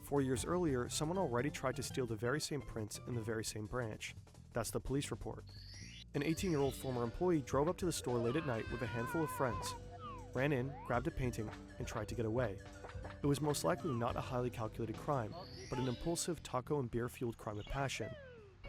4 years earlier, someone already tried to steal the very same prints in the very same branch. That's the police report. An 18-year-old former employee drove up to the store late at night with a handful of friends, ran in, grabbed a painting, and tried to get away. It was most likely not a highly calculated crime, but an impulsive taco and beer-fueled crime of passion.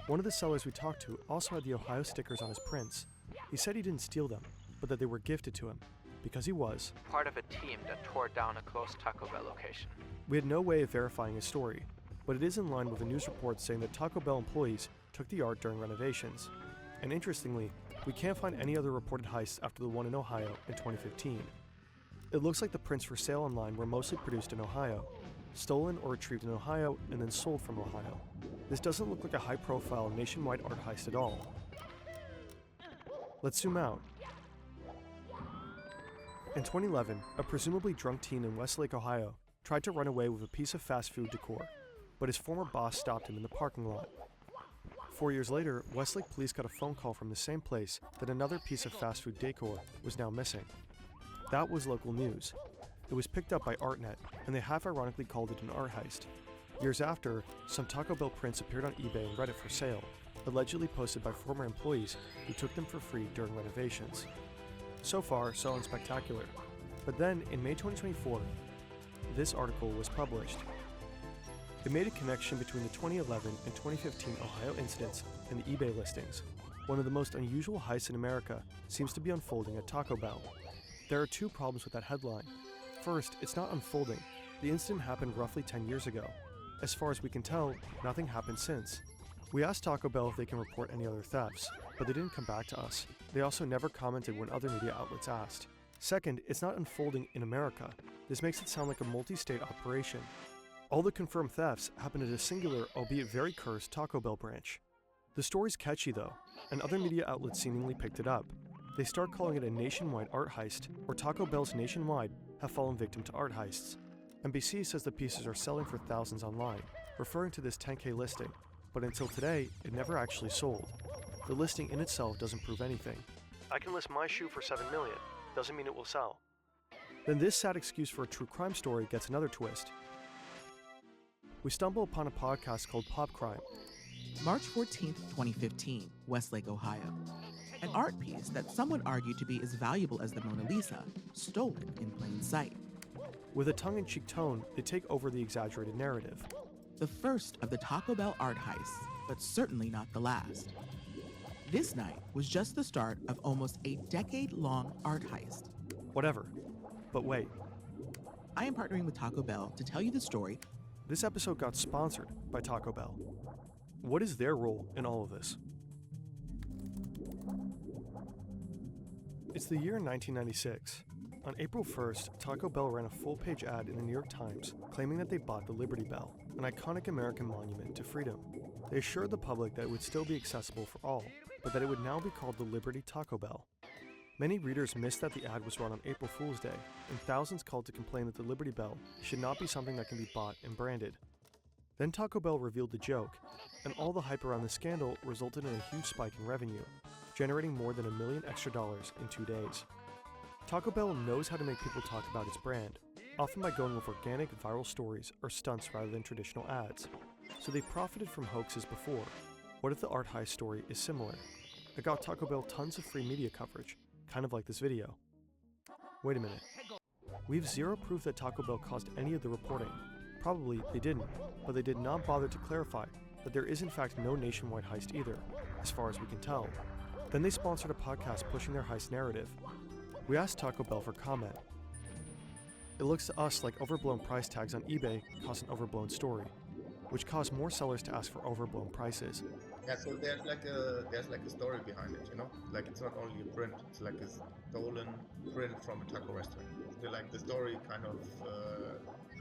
One of the sellers we talked to also had the Ohio stickers on his prints. He said he didn't steal them, but that they were gifted to him, because he was part of a team that tore down a close Taco Bell location. We had no way of verifying his story, but it is in line with a news report saying that Taco Bell employees took the art during renovations. And interestingly, we can't find any other reported heists after the one in Ohio in 2015. It looks like the prints for sale online were mostly produced in Ohio, stolen or retrieved in Ohio, and then sold from Ohio. This doesn't look like a high-profile nationwide art heist at all. Let's zoom out. In 2011, a presumably drunk teen in Westlake, Ohio, tried to run away with a piece of fast food decor, but his former boss stopped him in the parking lot. 4 years later, Westlake police got a phone call from the same place that another piece of fast food decor was now missing. That was local news. It was picked up by ArtNet, and they half-ironically called it an art heist. Years after, some Taco Bell prints appeared on eBay and Reddit for sale, allegedly posted by former employees who took them for free during renovations. So far, so unspectacular. But then, in May 2024, this article was published. It made a connection between the 2011 and 2015 Ohio incidents and the eBay listings. One of the most unusual heists in America seems to be unfolding at Taco Bell. There are two problems with that headline. First, it's not unfolding. The incident happened roughly 10 years ago. As far as we can tell, nothing happened since. We asked Taco Bell if they can report any other thefts, but they didn't come back to us. They also never commented when other media outlets asked. Second, it's not unfolding in America. This makes it sound like a multi-state operation. All the confirmed thefts happened at a singular, albeit very cursed, Taco Bell branch. The story's catchy though, and other media outlets seemingly picked it up. They start calling it a nationwide art heist, or Taco Bells nationwide have fallen victim to art heists. NBC says the pieces are selling for thousands online, referring to this 10K listing, but until today, it never actually sold. The listing in itself doesn't prove anything. I can list my shoe for $7 million, doesn't mean it will sell. Then this sad excuse for a true crime story gets another twist. We stumble upon a podcast called Pop Crime. March 14th, 2015, Westlake, Ohio. An art piece that some would argue to be as valuable as the Mona Lisa, stolen in plain sight. With a tongue-in-cheek tone, they take over the exaggerated narrative. The first of the Taco Bell art heists, but certainly not the last. This night was just the start of almost a decade-long art heist. Whatever. But wait. I am partnering with Taco Bell to tell you the story. This episode got sponsored by Taco Bell. What is their role in all of this? It's the year 1996. On April 1st, Taco Bell ran a full-page ad in the New York Times claiming that they bought the Liberty Bell, an iconic American monument to freedom. They assured the public that it would still be accessible for all, but that it would now be called the Liberty Taco Bell. Many readers missed that the ad was run on April Fool's Day, and thousands called to complain that the Liberty Bell should not be something that can be bought and branded. Then Taco Bell revealed the joke, and all the hype around the scandal resulted in a huge spike in revenue, generating more than $1 million extra in 2 days. Taco Bell knows how to make people talk about its brand, often by going with organic viral stories or stunts rather than traditional ads. So they profited from hoaxes before. What if the art heist story is similar? It got Taco Bell tons of free media coverage, kind of like this video. Wait a minute. We have zero proof that Taco Bell caused any of the reporting. Probably they didn't, but they did not bother to clarify that there is in fact no nationwide heist either, as far as we can tell. Then they sponsored a podcast pushing their heist narrative. We asked Taco Bell for comment. It looks to us like overblown price tags on eBay cause an overblown story, which caused more sellers to ask for overblown prices. Yeah, so there's like a story behind it, you know? Like it's not only a print, it's like a stolen print from a taco restaurant. So like the story kind of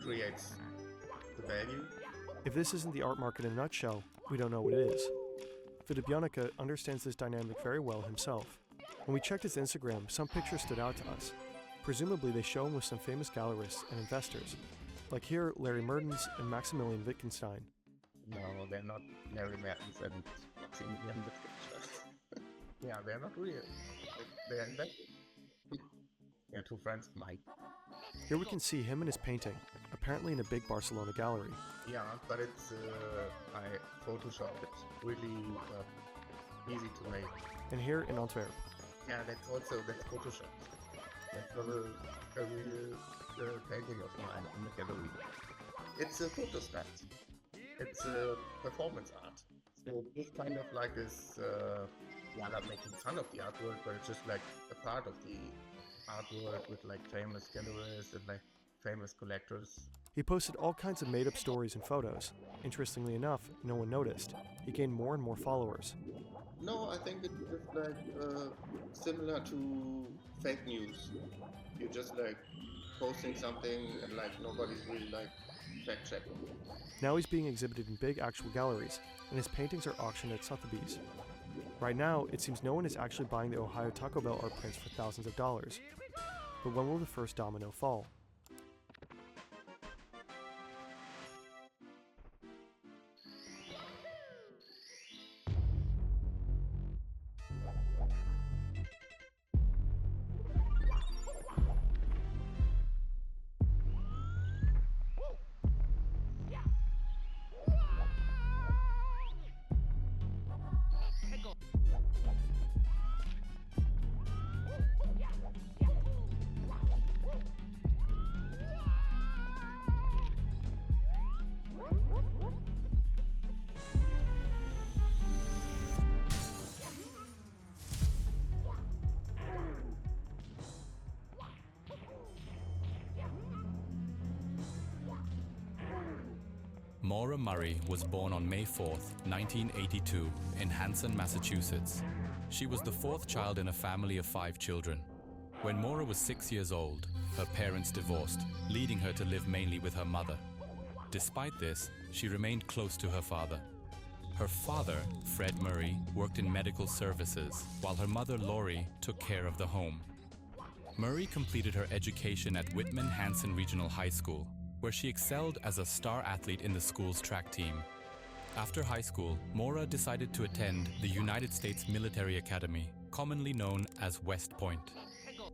creates the value. If this isn't the art market in a nutshell, we don't know what it is. Vidubyanika understands this dynamic very well himself. When we checked his Instagram, some pictures stood out to us. Presumably they show him with some famous gallerists and investors. Like here, Larry Mertens and Maximilian Wittgenstein. No, they're not Larry Mertens and Maximilian Wittgenstein. Yeah, they're not real. They're invested. Yeah, two friends, Mike. Here we can see him and his painting, apparently in a big Barcelona gallery. Yeah, but it's I photoshopped it. Really easy to make. And here in Antwerp. Yeah, that's photoshopped. That's not a real painting of mine in the gallery. It's a photostat. It's a performance art. So it's kind of like this, not making fun of the artwork, but it's just like a part of the artwork with like famous galleries and like famous collectors. He posted all kinds of made-up stories and photos. Interestingly enough, no one noticed. He gained more and more followers. No, I think it's just like similar to fake news. You're just like posting something and like nobody's really like fact checking. Now he's being exhibited in big actual galleries, and his paintings are auctioned at Sotheby's. Right now, it seems no one is actually buying the Ohio Taco Bell art prints for thousands of dollars. But when will the first domino fall? Maura Murray was born on May 4, 1982, in Hanson, Massachusetts. She was the fourth child in a family of 5 children. When Maura was 6 years old, her parents divorced, leading her to live mainly with her mother. Despite this, she remained close to her father. Her father, Fred Murray, worked in medical services, while her mother, Lori, took care of the home. Murray completed her education at Whitman-Hanson Regional High School, where she excelled as a star athlete in the school's track team. After high school, Maura decided to attend the United States Military Academy, commonly known as West Point.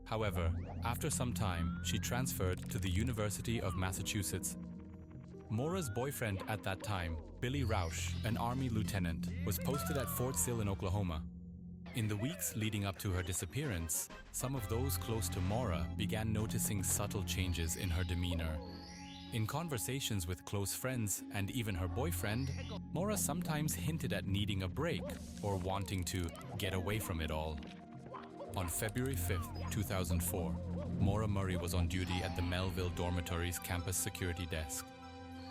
However, after some time, she transferred to the University of Massachusetts. Maura's boyfriend at that time, Billy Rausch, an Army lieutenant, was posted at Fort Sill in Oklahoma. In the weeks leading up to her disappearance, some of those close to Maura began noticing subtle changes in her demeanor. In conversations with close friends and even her boyfriend, Maura sometimes hinted at needing a break or wanting to get away from it all. On February 5, 2004, Maura Murray was on duty at the Melville Dormitory's campus security desk.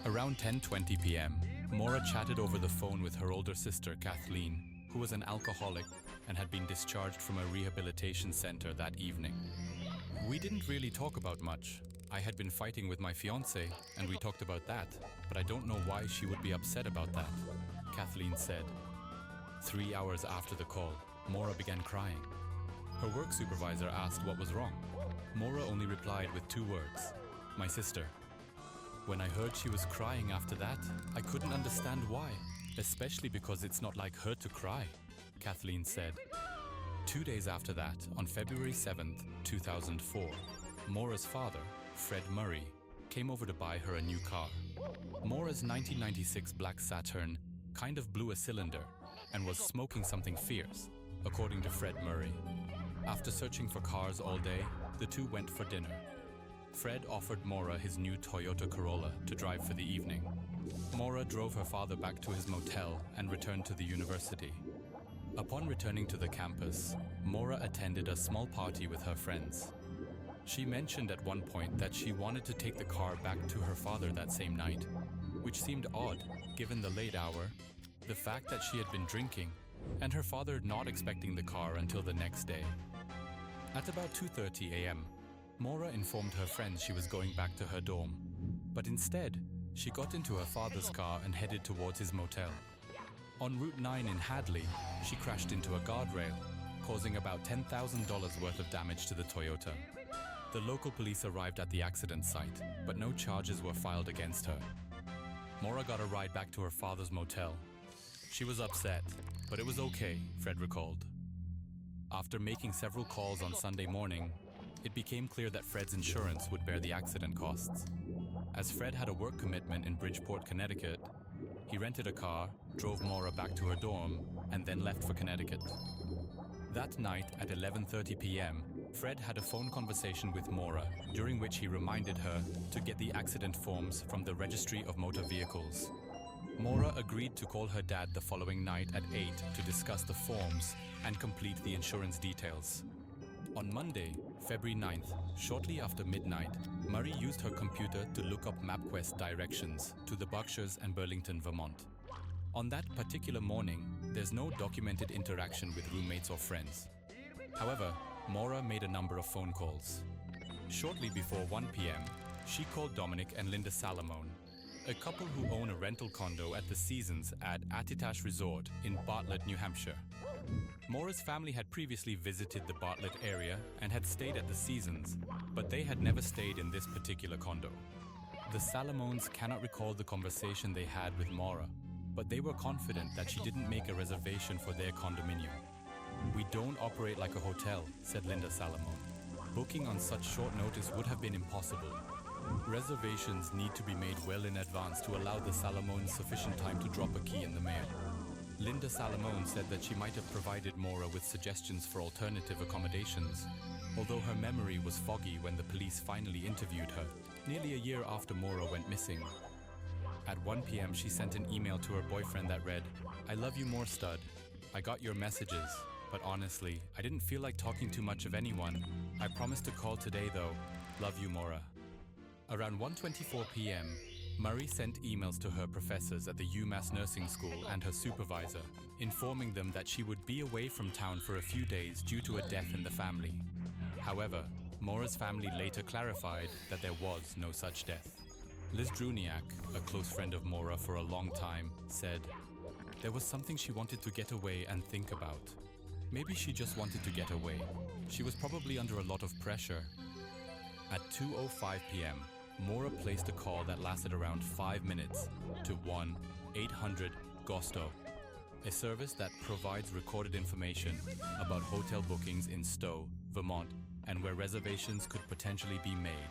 Around 10:20 p.m., Maura chatted over the phone with her older sister, Kathleen, who was an alcoholic and had been discharged from a rehabilitation center that evening. We didn't really talk about much. I had been fighting with my fiancé, and we talked about that, but I don't know why she would be upset about that, Kathleen said. 3 hours after the call, Maura began crying. Her work supervisor asked what was wrong. Maura only replied with 2 words, "My sister." When I heard she was crying after that, I couldn't understand why, especially because it's not like her to cry, Kathleen said. 2 days after that, on February 7, 2004, Maura's father, Fred Murray, came over to buy her a new car. Maura's 1996 black Saturn kind of blew a cylinder and was smoking something fierce, according to Fred Murray. After searching for cars all day, the two went for dinner. Fred offered Maura his new Toyota Corolla to drive for the evening. Maura drove her father back to his motel and returned to the university. Upon returning to the campus, Maura attended a small party with her friends. She mentioned at one point that she wanted to take the car back to her father that same night, which seemed odd given the late hour, the fact that she had been drinking, and her father not expecting the car until the next day. At about 2:30 a.m., Maura informed her friends she was going back to her dorm, but instead, she got into her father's car and headed towards his motel. On Route 9 in Hadley, she crashed into a guardrail, causing about $10,000 worth of damage to the Toyota. The local police arrived at the accident site, but no charges were filed against her. Maura got a ride back to her father's motel. She was upset, but it was okay, Fred recalled. After making several calls on Sunday morning, it became clear that Fred's insurance would bear the accident costs. As Fred had a work commitment in Bridgeport, Connecticut, he rented a car, drove Maura back to her dorm, and then left for Connecticut. That night at 11:30 p.m., Fred had a phone conversation with Maura, during which he reminded her to get the accident forms from the Registry of Motor Vehicles. Maura agreed to call her dad the following night at 8 to discuss the forms and complete the insurance details. On Monday, February 9th, shortly after midnight, Murray used her computer to look up MapQuest directions to the Berkshires and Burlington, Vermont. On that particular morning, there's no documented interaction with roommates or friends. However, Maura made a number of phone calls. Shortly before 1 p.m., she called Dominic and Linda Salamone, a couple who own a rental condo at the Seasons at Attitash Resort in Bartlett, New Hampshire. Maura's family had previously visited the Bartlett area and had stayed at the Seasons, but they had never stayed in this particular condo. The Salamones cannot recall the conversation they had with Maura, but they were confident that she didn't make a reservation for their condominium. "We don't operate like a hotel," said Linda Salamone. "Booking on such short notice would have been impossible. Reservations need to be made well in advance to allow the Salamones sufficient time to drop a key in the mail." Linda Salamone said that she might have provided Maura with suggestions for alternative accommodations, although her memory was foggy when the police finally interviewed her, nearly a year after Maura went missing. At 1 p.m., she sent an email to her boyfriend that read, "I love you more, stud. I got your messages, but honestly, I didn't feel like talking too much of anyone. I promised to call today though. Love you, Maura." Around 1:24 p.m., Murray sent emails to her professors at the UMass Nursing School and her supervisor, informing them that she would be away from town for a few days due to a death in the family. However, Maura's family later clarified that there was no such death. Liz Druniak, a close friend of Maura for a long time, said, "There was something she wanted to get away and think about. Maybe she just wanted to get away. She was probably under a lot of pressure." At 2:05 p.m., Maura placed a call that lasted around 5 minutes to 1-800-GOSTO, a service that provides recorded information about hotel bookings in Stowe, Vermont, and where reservations could potentially be made.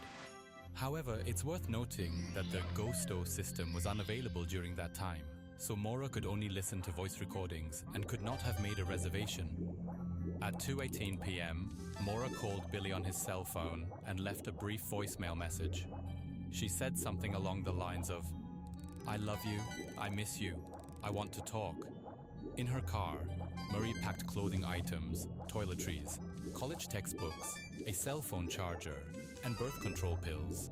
However, it's worth noting that the GOSTO system was unavailable during that time, so Maura could only listen to voice recordings and could not have made a reservation. At 2:18 p.m., Maura called Billy on his cell phone and left a brief voicemail message. She said something along the lines of, "I love you, I miss you, I want to talk." In her car, Marie packed clothing items, toiletries, college textbooks, a cell phone charger, and birth control pills.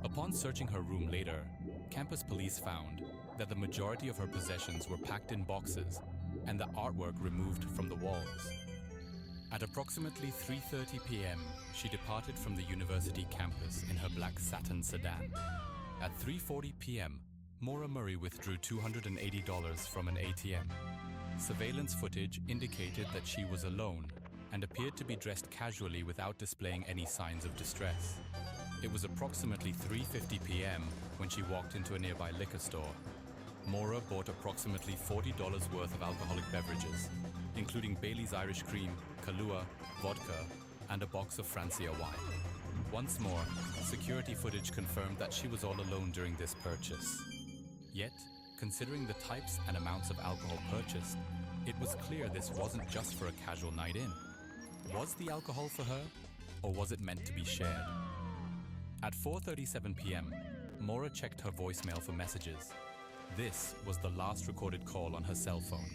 Upon searching her room later, campus police found that the majority of her possessions were packed in boxes and the artwork removed from the walls. At approximately 3:30 p.m., she departed from the university campus in her black satin sedan. At 3:40 p.m., Maura Murray withdrew $280 from an ATM. Surveillance footage indicated that she was alone and appeared to be dressed casually without displaying any signs of distress. It was approximately 3:50 p.m. when she walked into a nearby liquor store. Maura bought approximately $40 worth of alcoholic beverages, including Bailey's Irish Cream, Kahlua, vodka, and a box of Francia wine. Once more, security footage confirmed that she was all alone during this purchase. Yet, considering the types and amounts of alcohol purchased, it was clear this wasn't just for a casual night in. Was the alcohol for her, or was it meant to be shared? At 4:37 p.m., Maura checked her voicemail for messages. This was the last recorded call on her cell phone.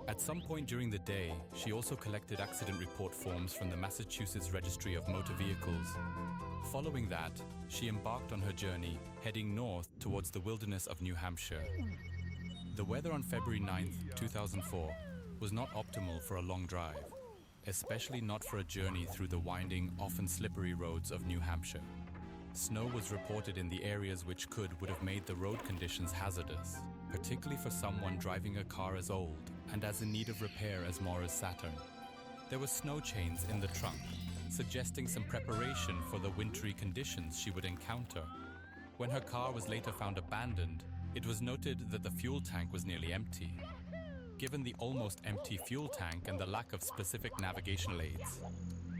At some point during the day, she also collected accident report forms from the Massachusetts Registry of Motor Vehicles. Following that, she embarked on her journey, heading north towards the wilderness of New Hampshire. The weather on February 9th, 2004, was not optimal for a long drive, especially not for a journey through the winding, often slippery roads of New Hampshire. Snow was reported in the areas which would have made the road conditions hazardous, particularly for someone driving a car as old and as in need of repair as Maura's Saturn. There were snow chains in the trunk, suggesting some preparation for the wintry conditions she would encounter. When her car was later found abandoned, it was noted that the fuel tank was nearly empty. Given the almost empty fuel tank and the lack of specific navigational aids,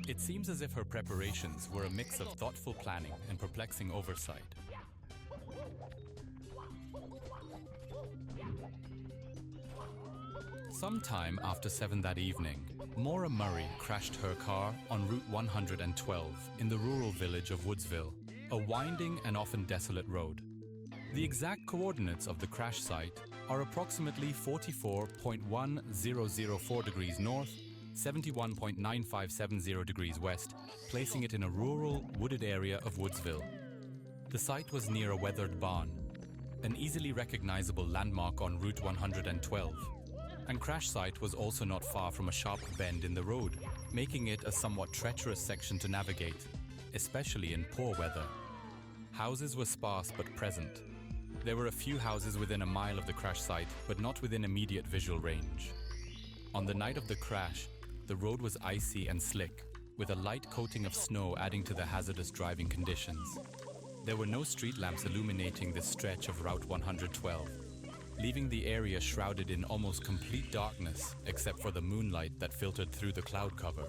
It seems as if her preparations were a mix of thoughtful planning and perplexing oversight. Sometime after 7 that evening, Maura Murray crashed her car on Route 112 in the rural village of Woodsville, a winding and often desolate road. The exact coordinates of the crash site are approximately 44.1004 degrees north, 71.9570 degrees west, placing it in a rural, wooded area of Woodsville. The site was near a weathered barn, an easily recognizable landmark on Route 112. And crash site was also not far from a sharp bend in the road, making it a somewhat treacherous section to navigate, especially in poor weather. Houses were sparse but present. There were a few houses within a mile of the crash site, but not within immediate visual range. On the night of the crash, the road was icy and slick, with a light coating of snow adding to the hazardous driving conditions. There were no street lamps illuminating this stretch of Route 112, leaving the area shrouded in almost complete darkness except for the moonlight that filtered through the cloud cover.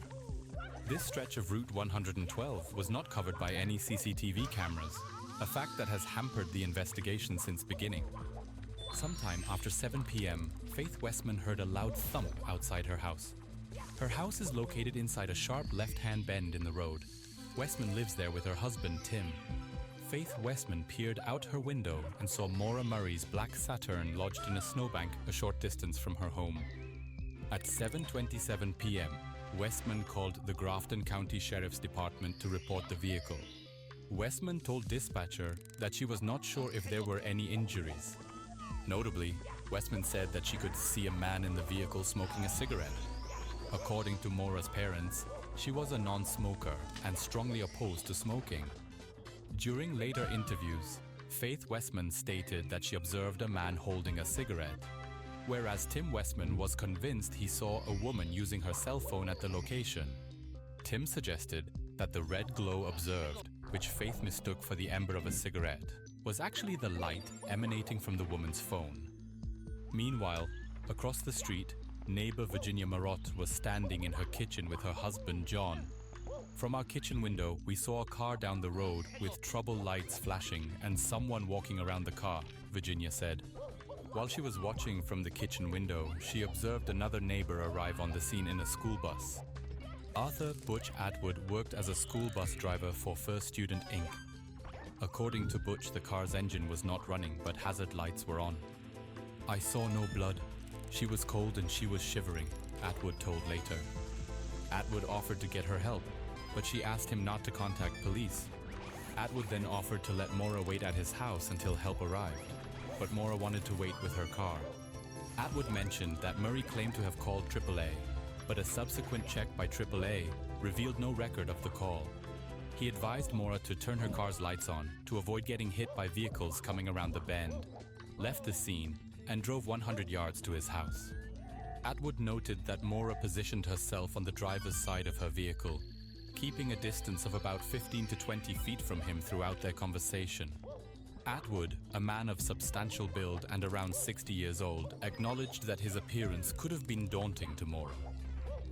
This stretch of Route 112 was not covered by any CCTV cameras, a fact that has hampered the investigation since beginning. Sometime after 7 p.m., Faith Westman heard a loud thump outside her house. Her house is located inside a sharp left-hand bend in the road. Westman lives there with her husband, Tim. Faith Westman peered out her window and saw Maura Murray's black Saturn lodged in a snowbank a short distance from her home. At 7:27 p.m., Westman called the Grafton County Sheriff's Department to report the vehicle. Westman told dispatcher that she was not sure if there were any injuries. Notably, Westman said that she could see a man in the vehicle smoking a cigarette. According to Maura's parents, she was a non-smoker and strongly opposed to smoking. During later interviews, Faith Westman stated that she observed a man holding a cigarette, whereas Tim Westman was convinced he saw a woman using her cell phone at the location. Tim suggested that the red glow observed, which Faith mistook for the ember of a cigarette, was actually the light emanating from the woman's phone. Meanwhile, across the street, neighbor Virginia Marotte was standing in her kitchen with her husband John. From our kitchen window, we saw a car down the road with trouble lights flashing and someone walking around the car, Virginia said. While she was watching from the kitchen window, she observed another neighbor arrive on the scene in a school bus. Arthur Butch Atwood worked as a school bus driver for First Student Inc. According to Butch, the car's engine was not running, but hazard lights were on. "I saw no blood. She was cold and she was shivering," Atwood told later. Atwood offered to get her help, but she asked him not to contact police. Atwood then offered to let Maura wait at his house until help arrived, but Maura wanted to wait with her car. Atwood mentioned that Murray claimed to have called AAA, but a subsequent check by AAA revealed no record of the call. He advised Maura to turn her car's lights on to avoid getting hit by vehicles coming around the bend, left the scene, and drove 100 yards to his house. Atwood noted that Maura positioned herself on the driver's side of her vehicle, keeping a distance of about 15 to 20 feet from him throughout their conversation. Atwood, a man of substantial build and around 60 years old, acknowledged that his appearance could have been daunting to Maura.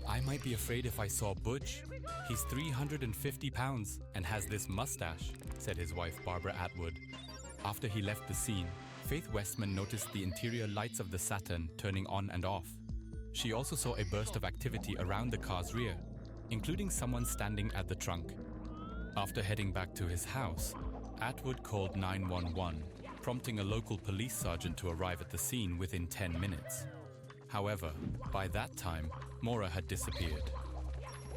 "I might be afraid if I saw Butch. He's 350 pounds and has this mustache," said his wife Barbara Atwood. After he left the scene, Faith Westman noticed the interior lights of the Saturn turning on and off. She also saw a burst of activity around the car's rear, including someone standing at the trunk. After heading back to his house, Atwood called 911, prompting a local police sergeant to arrive at the scene within 10 minutes. However, by that time, Maura had disappeared.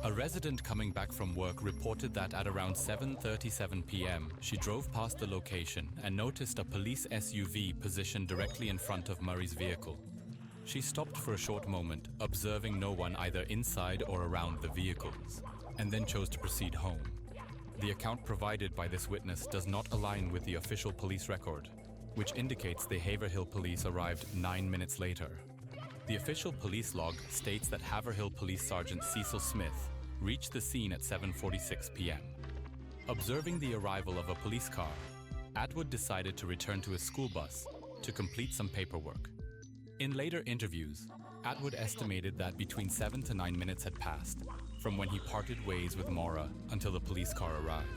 A resident coming back from work reported that at around 7:37 p.m., she drove past the location and noticed a police SUV positioned directly in front of Murray's vehicle. She stopped for a short moment, observing no one either inside or around the vehicles, and then chose to proceed home. The account provided by this witness does not align with the official police record, which indicates the Haverhill police arrived 9 minutes later. The official police log states that Haverhill Police Sergeant Cecil Smith reached the scene at 7:46 p.m. Observing the arrival of a police car, Atwood decided to return to his school bus to complete some paperwork. In later interviews, Atwood estimated that between 7 to 9 minutes had passed, from when he parted ways with Maura until the police car arrived.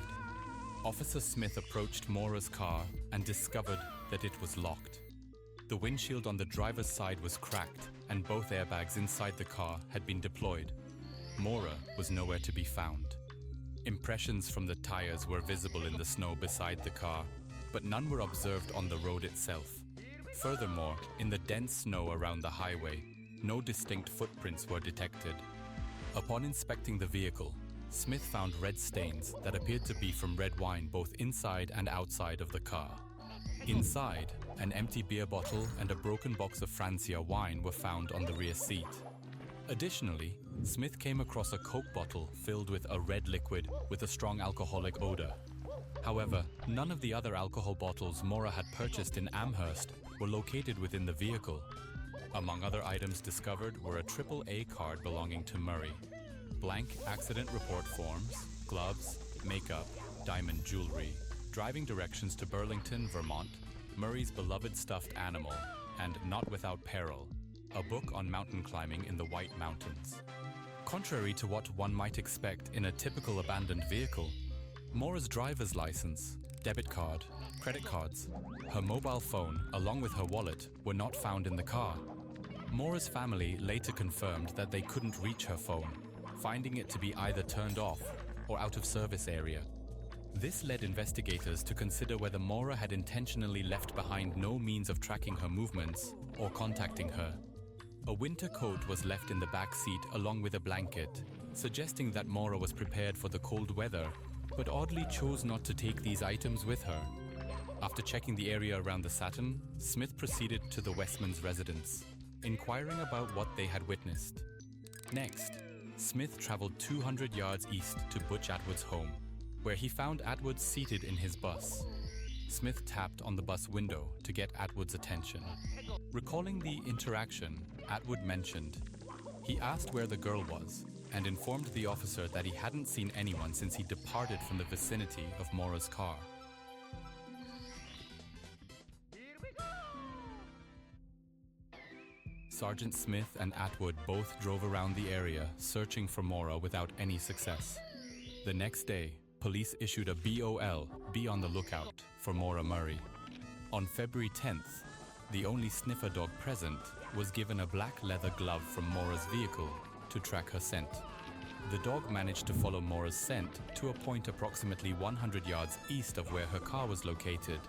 Officer Smith approached Maura's car and discovered that it was locked. The windshield on the driver's side was cracked and both airbags inside the car had been deployed. Maura was nowhere to be found. Impressions from the tires were visible in the snow beside the car, but none were observed on the road itself. Furthermore, in the dense snow around the highway, no distinct footprints were detected. Upon inspecting the vehicle, Smith found red stains that appeared to be from red wine both inside and outside of the car. Inside, an empty beer bottle and a broken box of Francia wine were found on the rear seat. Additionally, Smith came across a Coke bottle filled with a red liquid with a strong alcoholic odor. However, none of the other alcohol bottles Maura had purchased in Amherst were located within the vehicle. Among other items discovered were a AAA card belonging to Murray, blank accident report forms, gloves, makeup, diamond jewelry, driving directions to Burlington, Vermont, Murray's beloved stuffed animal, and Not Without Peril, a book on mountain climbing in the White Mountains. Contrary to what one might expect in a typical abandoned vehicle, Maura's driver's license, debit card, credit cards, her mobile phone, along with her wallet, were not found in the car. Maura's family later confirmed that they couldn't reach her phone, finding it to be either turned off or out of service area. This led investigators to consider whether Maura had intentionally left behind no means of tracking her movements or contacting her. A winter coat was left in the back seat along with a blanket, suggesting that Maura was prepared for the cold weather, but oddly chose not to take these items with her. After checking the area around the Saturn, Smith proceeded to the Westmans' residence, inquiring about what they had witnessed. Next, Smith traveled 200 yards east to Butch Atwood's home, where he found Atwood seated in his bus. Smith tapped on the bus window to get Atwood's attention. Recalling the interaction, Atwood mentioned he asked where the girl was and informed the officer that he hadn't seen anyone since he departed from the vicinity of Maura's car. Sergeant Smith and Atwood both drove around the area searching for Maura without any success. The next day, police issued a BOL, be on the lookout, for Maura Murray. On February 10th, the only sniffer dog present was given a black leather glove from Maura's vehicle to track her scent. The dog managed to follow Maura's scent to a point approximately 100 yards east of where her car was located.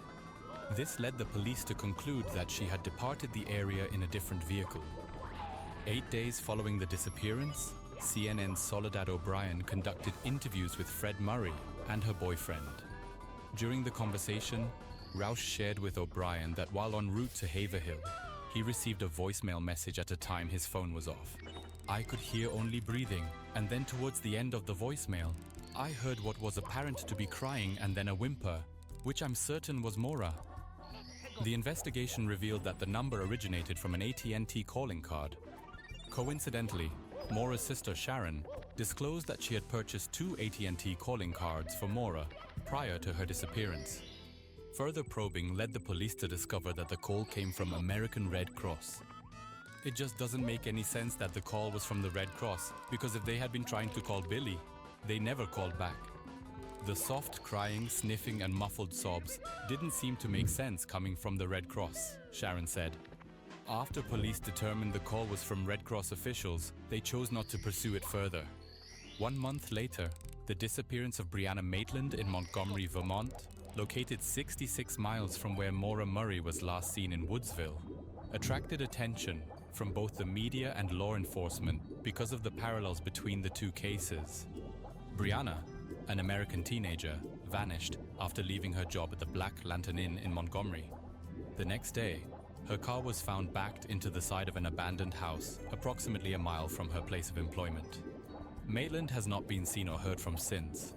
This led the police to conclude that she had departed the area in a different vehicle. 8 days following the disappearance, CNN's Soledad O'Brien conducted interviews with Fred Murray and her boyfriend. During the conversation, Roush shared with O'Brien that while en route to Haverhill, he received a voicemail message at a time his phone was off. I could hear only breathing, and then towards the end of the voicemail, I heard what was apparent to be crying and then a whimper, which I'm certain was Maura. The investigation revealed that the number originated from an AT&T calling card. Coincidentally, Maura's sister Sharon disclosed that she had purchased 2 AT&T calling cards for Maura prior to her disappearance. Further probing led the police to discover that the call came from American Red Cross. It just doesn't make any sense that the call was from the Red Cross, because if they had been trying to call Billy, they never called back. The soft crying, sniffing, and muffled sobs didn't seem to make sense coming from the Red Cross, Sharon said. After police determined the call was from Red Cross officials, they chose not to pursue it further. 1 month later, the disappearance of Brianna Maitland in Montgomery, Vermont, located 66 miles from where Maura Murray was last seen in Woodsville, attracted attention from both the media and law enforcement because of the parallels between the two cases. Brianna, an American teenager, vanished after leaving her job at the Black Lantern Inn in Montgomery. The next day, her car was found backed into the side of an abandoned house, approximately a mile from her place of employment. Maitland has not been seen or heard from since.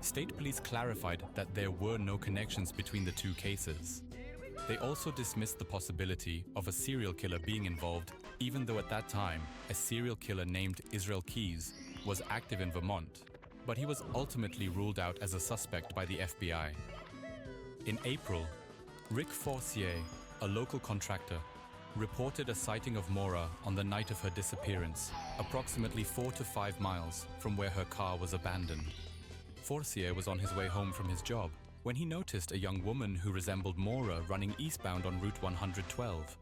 State police clarified that there were no connections between the two cases. They also dismissed the possibility of a serial killer being involved, even though at that time, a serial killer named Israel Keys was active in Vermont, but he was ultimately ruled out as a suspect by the FBI. In April, Rick Forcier, a local contractor, reported a sighting of Maura on the night of her disappearance, approximately 4 to 5 miles from where her car was abandoned. Forcier was on his way home from his job when he noticed a young woman who resembled Maura running eastbound on Route 112.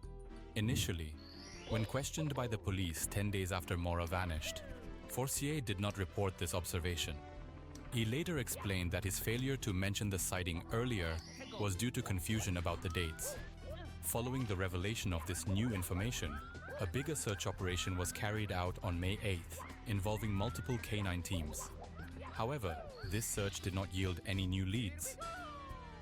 Initially, when questioned by the police 10 days after Maura vanished, Forcier did not report this observation. He later explained that his failure to mention the sighting earlier was due to confusion about the dates. Following the revelation of this new information, a bigger search operation was carried out on May 8th, involving multiple canine teams. However, this search did not yield any new leads.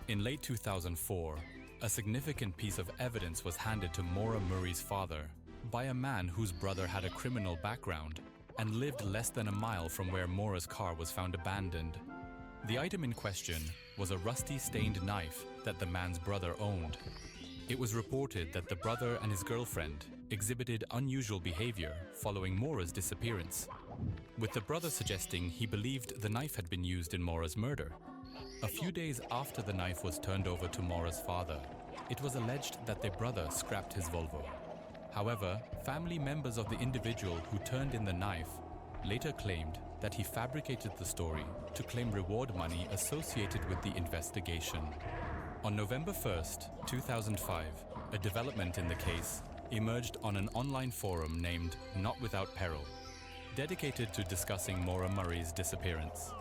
In late 2004, a significant piece of evidence was handed to Maura Murray's father by a man whose brother had a criminal background and lived less than a mile from where Maura's car was found abandoned. The item in question was a rusty stained knife that the man's brother owned. It was reported that the brother and his girlfriend exhibited unusual behavior following Maura's disappearance, with the brother suggesting he believed the knife had been used in Maura's murder. A few days after the knife was turned over to Maura's father, it was alleged that their brother scrapped his Volvo. However, family members of the individual who turned in the knife later claimed that he fabricated the story to claim reward money associated with the investigation. On November 1st, 2005, a development in the case emerged on an online forum named Not Without Peril, dedicated to discussing Maura Murray's disappearance.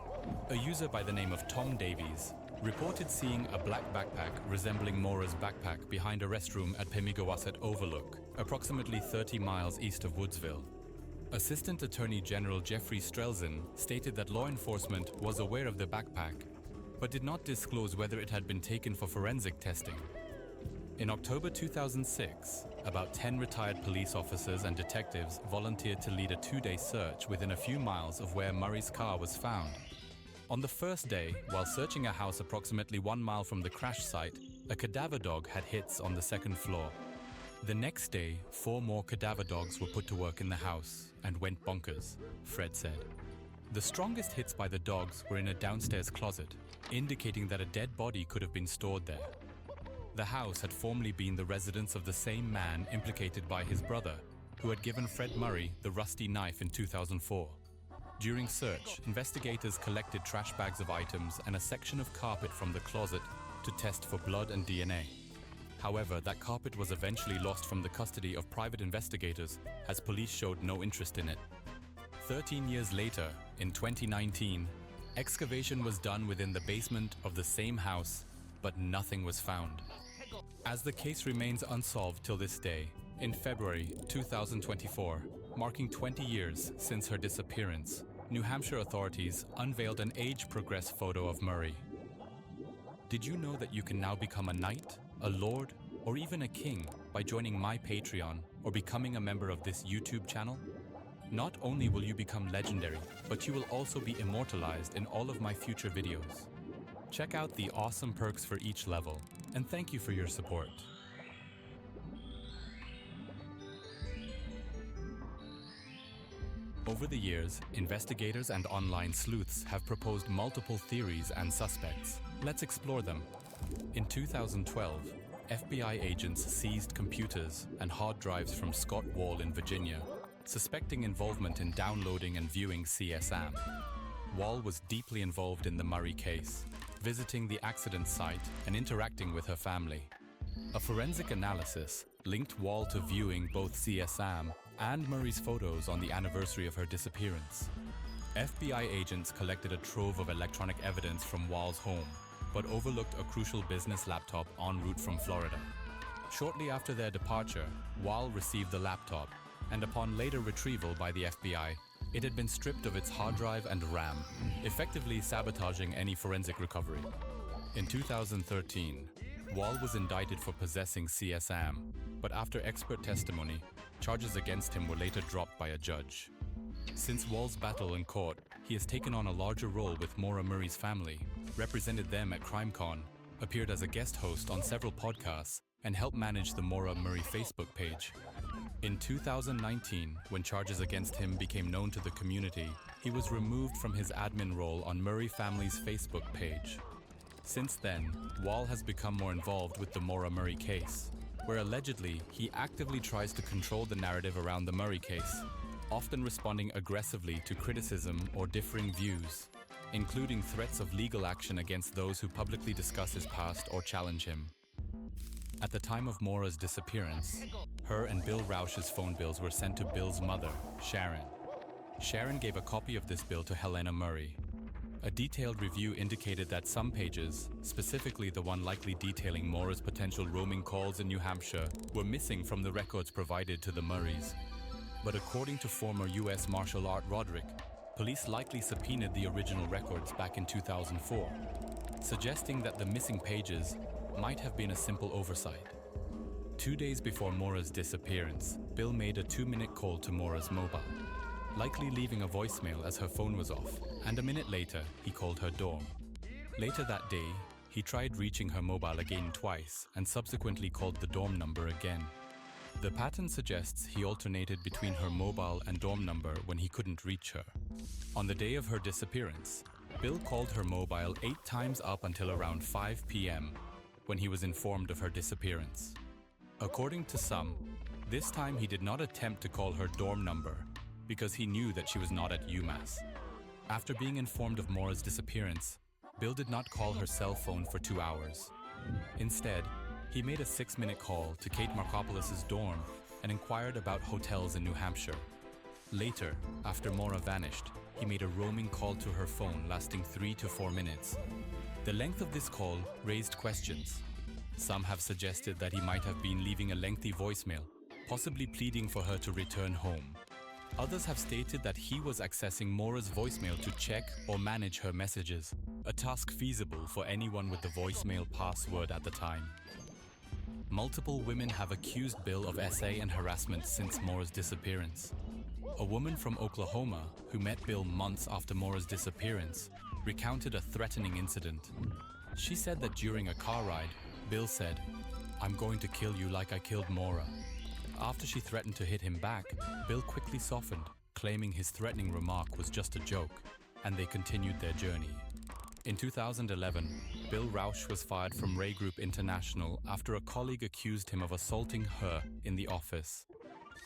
A user by the name of Tom Davies reported seeing a black backpack resembling Maura's backpack behind a restroom at Pemigewasset Overlook, approximately 30 miles east of Woodsville. Assistant Attorney General Jeffrey Strelzin stated that law enforcement was aware of the backpack, but did not disclose whether it had been taken for forensic testing. In October 2006, about 10 retired police officers and detectives volunteered to lead a 2-day search within a few miles of where Murray's car was found. On the first day, while searching a house approximately 1 mile from the crash site, a cadaver dog had hits on the second floor. The next day, 4 more cadaver dogs were put to work in the house and went bonkers, Fred said. The strongest hits by the dogs were in a downstairs closet, indicating that a dead body could have been stored there. The house had formerly been the residence of the same man implicated by his brother, who had given Fred Murray the rusty knife in 2004. During search, investigators collected trash bags of items and a section of carpet from the closet to test for blood and DNA. However, that carpet was eventually lost from the custody of private investigators as police showed no interest in it. 13 years later, in 2019, excavation was done within the basement of the same house, but nothing was found. As the case remains unsolved till this day, in February 2024, marking 20 years since her disappearance, New Hampshire authorities unveiled an age-progressed photo of Murray. Did you know that you can now become a knight, a lord, or even a king by joining my Patreon or becoming a member of this YouTube channel? Not only will you become legendary, but you will also be immortalized in all of my future videos. Check out the awesome perks for each level, and thank you for your support. Over the years, investigators and online sleuths have proposed multiple theories and suspects. Let's explore them. In 2012, FBI agents seized computers and hard drives from Scott Wall in Virginia, suspecting involvement in downloading and viewing CSAM. Wall was deeply involved in the Murray case, visiting the accident site and interacting with her family. A forensic analysis linked Wall to viewing both CSAM and Murray's photos on the anniversary of her disappearance. FBI agents collected a trove of electronic evidence from Wall's home, but overlooked a crucial business laptop en route from Florida. Shortly after their departure, Wall received the laptop, and upon later retrieval by the FBI, it had been stripped of its hard drive and RAM, effectively sabotaging any forensic recovery. In 2013, Wall was indicted for possessing CSAM, but after expert testimony, charges against him were later dropped by a judge. Since Wall's battle in court, he has taken on a larger role with Maura Murray's family, represented them at CrimeCon, appeared as a guest host on several podcasts, and helped manage the Maura Murray Facebook page. In 2019, when charges against him became known to the community, he was removed from his admin role on Murray family's Facebook page. Since then, Wall has become more involved with the Maura Murray case, where allegedly he actively tries to control the narrative around the Murray case, often responding aggressively to criticism or differing views, including threats of legal action against those who publicly discuss his past or challenge him. At the time of Maura's disappearance, her and Bill Rausch's phone bills were sent to Bill's mother, Sharon. Sharon gave a copy of this bill to Helena Murray. A detailed review indicated that some pages, specifically the one likely detailing Maura's potential roaming calls in New Hampshire, were missing from the records provided to the Murrays. But according to former U.S. Marshal Art Roderick, police likely subpoenaed the original records back in 2004, suggesting that the missing pages might have been a simple oversight. 2 days before Maura's disappearance, Bill made a 2-minute call to Maura's mobile, likely leaving a voicemail as her phone was off, and a minute later, he called her dorm. Later that day, he tried reaching her mobile again twice and subsequently called the dorm number again. The pattern suggests he alternated between her mobile and dorm number when he couldn't reach her. On the day of her disappearance, Bill called her mobile 8 times up until around 5 p.m., when he was informed of her disappearance. According to some, this time he did not attempt to call her dorm number because he knew that she was not at UMass. After being informed of Maura's disappearance, Bill did not call her cell phone for 2 hours. Instead, he made a 6-minute call to Kate Markopoulos' dorm and inquired about hotels in New Hampshire. Later, after Maura vanished, he made a roaming call to her phone lasting 3 to 4 minutes. The length of this call raised questions. Some have suggested that he might have been leaving a lengthy voicemail, possibly pleading for her to return home. Others have stated that he was accessing Maura's voicemail to check or manage her messages, a task feasible for anyone with the voicemail password at the time. Multiple women have accused Bill of SA and harassment since Maura's disappearance. A woman from Oklahoma who met Bill months after Maura's disappearance recounted a threatening incident. She said that during a car ride, Bill said, "I'm going to kill you like I killed Maura." After she threatened to hit him back, Bill quickly softened, claiming his threatening remark was just a joke, and they continued their journey. In 2011, Bill Rausch was fired from Ray Group International after a colleague accused him of assaulting her in the office.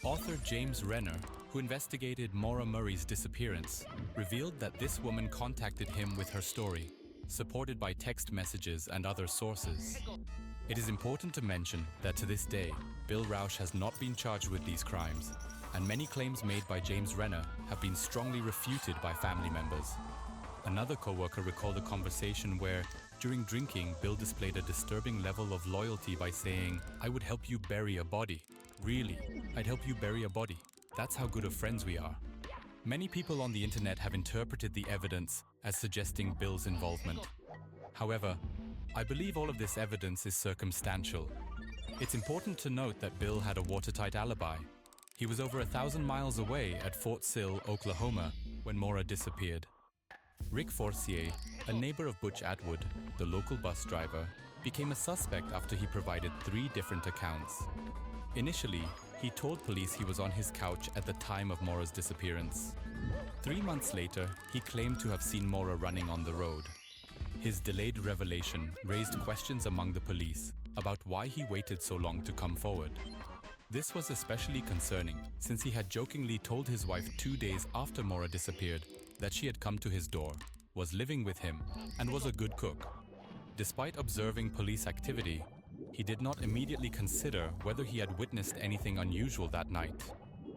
Author James Renner, who investigated Maura Murray's disappearance, revealed that this woman contacted him with her story, supported by text messages and other sources. It is important to mention that to this day, Bill Rausch has not been charged with these crimes, and many claims made by James Renner have been strongly refuted by family members. Another co-worker recalled a conversation where, during drinking, Bill displayed a disturbing level of loyalty by saying, "I would help you bury a body. Really, I'd help you bury a body. That's how good of friends we are." Many people on the internet have interpreted the evidence as suggesting Bill's involvement. However, I believe all of this evidence is circumstantial. It's important to note that Bill had a watertight alibi. He was over 1,000 miles away at Fort Sill, Oklahoma, when Maura disappeared. Rick Forcier, a neighbor of Butch Atwood, the local bus driver, became a suspect after he provided 3 different accounts. Initially, he told police he was on his couch at the time of Maura's disappearance. 3 months later, he claimed to have seen Maura running on the road. His delayed revelation raised questions among the police about why he waited so long to come forward. This was especially concerning since he had jokingly told his wife 2 days after Maura disappeared that she had come to his door, was living with him, and was a good cook. Despite observing police activity, he did not immediately consider whether he had witnessed anything unusual that night,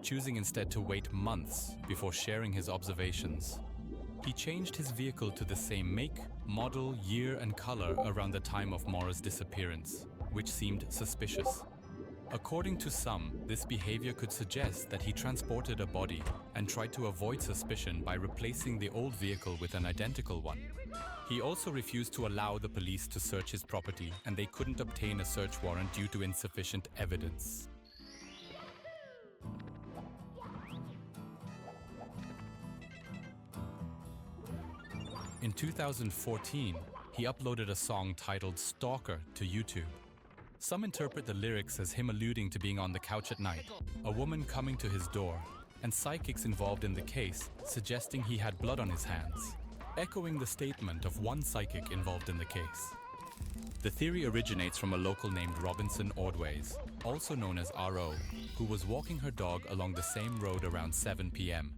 choosing instead to wait months before sharing his observations. He changed his vehicle to the same make, model, year, and color around the time of Maura's disappearance, which seemed suspicious. According to some, this behavior could suggest that he transported a body and tried to avoid suspicion by replacing the old vehicle with an identical one. He also refused to allow the police to search his property, and they couldn't obtain a search warrant due to insufficient evidence. In 2014, he uploaded a song titled "Stalker" to YouTube. Some interpret the lyrics as him alluding to being on the couch at night, a woman coming to his door, and psychics involved in the case suggesting he had blood on his hands, echoing the statement of one psychic involved in the case. The theory originates from a local named Robinson Ordways, also known as RO, who was walking her dog along the same road around 7 p.m.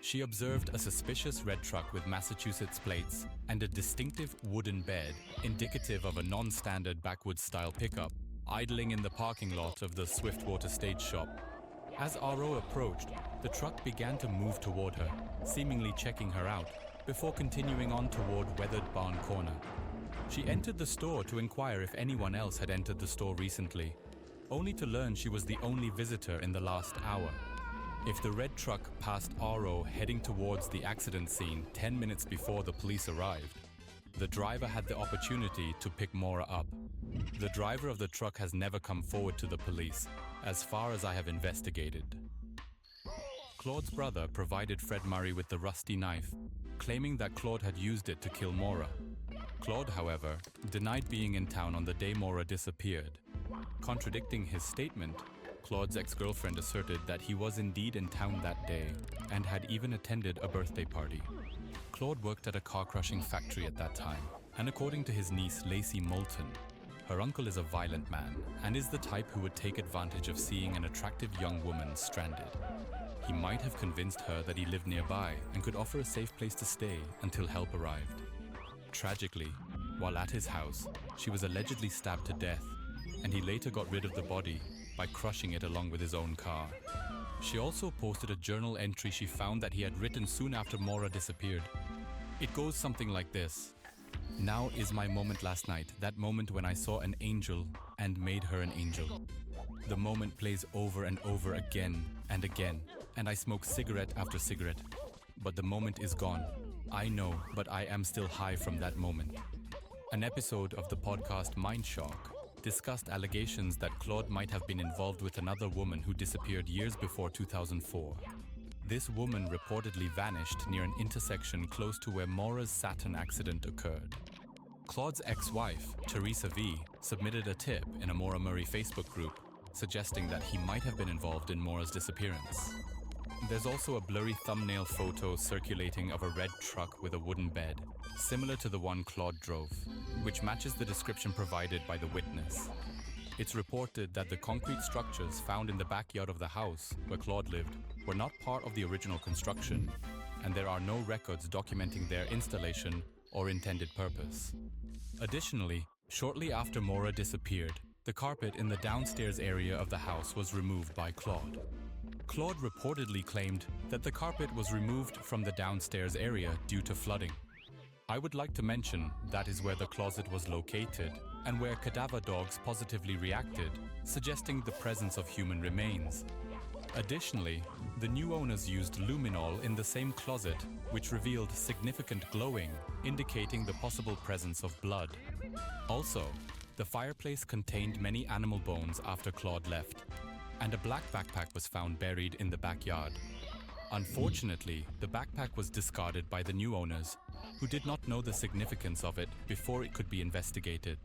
She observed a suspicious red truck with Massachusetts plates and a distinctive wooden bed, indicative of a non-standard backwoods-style pickup, idling in the parking lot of the Swiftwater Stage Shop. As RO approached, the truck began to move toward her, seemingly checking her out, before continuing on toward Weathered Barn Corner. She entered the store to inquire if anyone else had entered the store recently, only to learn she was the only visitor in the last hour. If the red truck passed RO heading towards the accident scene 10 minutes before the police arrived, the driver had the opportunity to pick Maura up. The driver of the truck has never come forward to the police, as far as I have investigated. Claude's brother provided Fred Murray with the rusty knife, claiming that Claude had used it to kill Maura. Claude, however, denied being in town on the day Maura disappeared. Contradicting his statement, Claude's ex-girlfriend asserted that he was indeed in town that day and had even attended a birthday party. Claude worked at a car-crushing factory at that time, and according to his niece Lacey Moulton, her uncle is a violent man and is the type who would take advantage of seeing an attractive young woman stranded. He might have convinced her that he lived nearby and could offer a safe place to stay until help arrived. Tragically, while at his house, she was allegedly stabbed to death, and he later got rid of the body by crushing it along with his own car. She also posted a journal entry she found that he had written soon after Maura disappeared. It goes something like this: "Now is my moment last night, that moment when I saw an angel and made her an angel. The moment plays over and over again and again, and I smoke cigarette after cigarette. But the moment is gone. I know, but I am still high from that moment." An episode of the podcast Mind Shock discussed allegations that Claude might have been involved with another woman who disappeared years before 2004. This woman reportedly vanished near an intersection close to where Maura's Saturn accident occurred. Claude's ex-wife, Teresa V., submitted a tip in a Maura Murray Facebook group, suggesting that he might have been involved in Maura's disappearance. There's also a blurry thumbnail photo circulating of a red truck with a wooden bed, similar to the one Claude drove, which matches the description provided by the witness. It's reported that the concrete structures found in the backyard of the house where Claude lived were not part of the original construction, and there are no records documenting their installation or intended purpose. Additionally, shortly after Maura disappeared, the carpet in the downstairs area of the house was removed by Claude. Claude reportedly claimed that the carpet was removed from the downstairs area due to flooding. I would like to mention that is where the closet was located and where cadaver dogs positively reacted, suggesting the presence of human remains. Additionally, the new owners used luminol in the same closet, which revealed significant glowing, indicating the possible presence of blood. Also, the fireplace contained many animal bones after Claude left, and a black backpack was found buried in the backyard. Unfortunately, the backpack was discarded by the new owners, who did not know the significance of it before it could be investigated.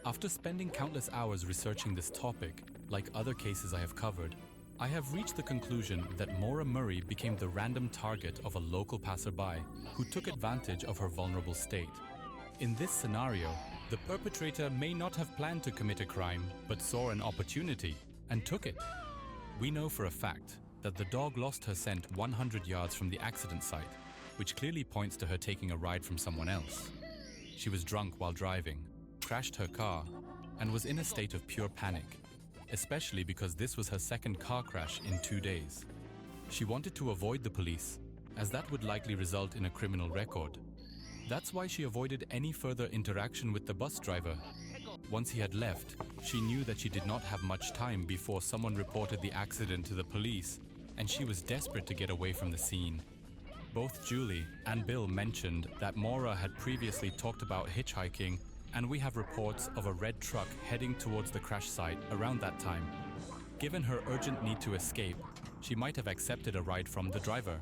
After spending countless hours researching this topic, like other cases I have covered, I have reached the conclusion that Maura Murray became the random target of a local passerby who took advantage of her vulnerable state. In this scenario, the perpetrator may not have planned to commit a crime, but saw an opportunity and took it. We know for a fact that the dog lost her scent 100 yards from the accident site, which clearly points to her taking a ride from someone else. She was drunk while driving, crashed her car, and was in a state of pure panic, especially because this was her second car crash in 2 days. She wanted to avoid the police, as that would likely result in a criminal record. That's why she avoided any further interaction with the bus driver. Once he had left, she knew that she did not have much time before someone reported the accident to the police, and she was desperate to get away from the scene. Both Julie and Bill mentioned that Maura had previously talked about hitchhiking, and we have reports of a red truck heading towards the crash site around that time. Given her urgent need to escape, she might have accepted a ride from the driver.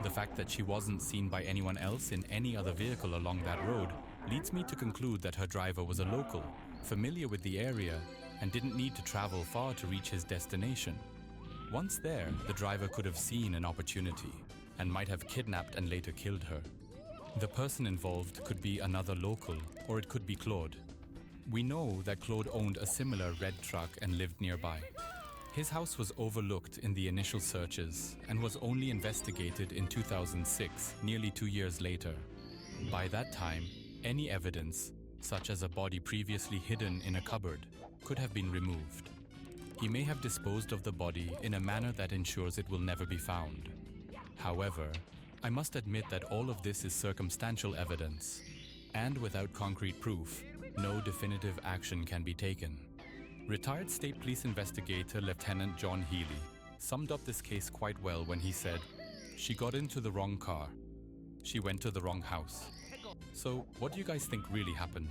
The fact that she wasn't seen by anyone else in any other vehicle along that road leads me to conclude that her driver was a local, familiar with the area, and didn't need to travel far to reach his destination. Once there, the driver could have seen an opportunity and might have kidnapped and later killed her. The person involved could be another local or it could be Claude. We know that Claude owned a similar red truck and lived nearby. His house was overlooked in the initial searches and was only investigated in 2006, nearly 2 years later. By that time, any evidence, such as a body previously hidden in a cupboard, could have been removed. He may have disposed of the body in a manner that ensures it will never be found. However, I must admit that all of this is circumstantial evidence, and without concrete proof, no definitive action can be taken. Retired State Police investigator Lieutenant John Healy summed up this case quite well when he said, "She got into the wrong car. She went to the wrong house." So, what do you guys think really happened?